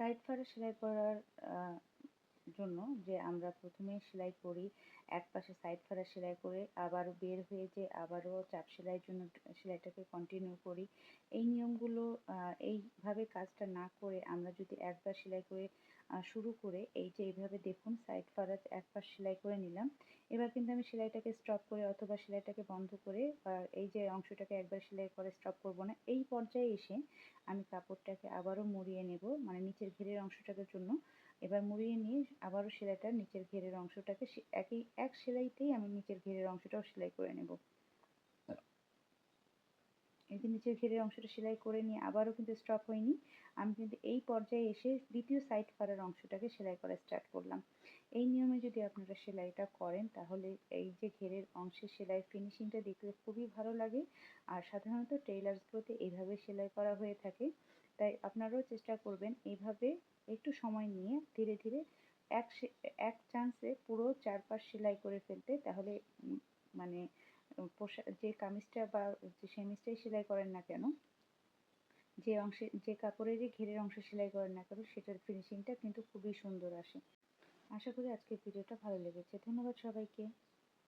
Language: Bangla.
সাইড ফাড়া সেলাই করার জন্য যে আমরা প্রথমে সেলাই করি, এক পাশে সাইড ফাড়া সেলাই করে আবারও বের হয়ে যে আবারও চাপ সেলাইয়ের জন্য সেলাইটাকে কন্টিনিউ করি, এই নিয়মগুলো এইভাবে কাজটা না করে আমরা যদি একবার সেলাই করে শুরু করে এই যে এইভাবে দেখুন সাইড ফাড়া এক পাশ সেলাই করে নিলাম। এবার কিন্তু আমি সেলাইটাকে স্টপ করে অথবা সেলাইটাকে বন্ধ করে এই যে অংশটাকে একবার সেলাই করে স্টপ করব না, এই পর্যায়ে এসে আমি কাপড়টাকে আবারও মুড়িয়ে নেব, মানে নিচের ঘেরের অংশটার জন্য। এবার মুড়িয়ে নিয়ে আবারও সেলাইটা নিচের ঘেরের অংশটাকে এক সেলাইতেই আমি নিচের ঘেরের অংশটাও সেলাই করে নেব। এই যে নিচের ঘেরের অংশটা সেলাই করে নিয়ে আবারও কিন্তু স্টপ হয়নি, আমি কিন্তু এই পর্যায়ে এসে দ্বিতীয় সাইড ফাড়ার অংশটাকে সেলাই করা স্টার্ট করলাম। এই নিয়মে যদি আপনারা সেলাইটা করেন তাহলে এই যে ঘেরের অংশের সেলাই ফিনিশিংটা দেখতে খুবই ভালো লাগে। আর সাধারণত টেইলার্সগুলোতে এইভাবে সেলাই করা হয়ে থাকে, তাই আপনারাও চেষ্টা করবেন এইভাবে একটু সময় নিয়ে ধীরে ধীরে এক চান্সে পুরো চারপাশ সেলাই করে ফেলতে। তাহলে মানে যে কামিজটা বা যে সেমিজটাই সেলাই করেন না কেন, যে অংশে যে কাপড়েরই ঘেরের অংশ সেলাই করেন না কেন, সেটার ফিনিশিংটা কিন্তু খুবই সুন্দর আসে। আশা করি আজকের ভিডিওটা ভালো লেগেছে। ধন্যবাদ সবাইকে।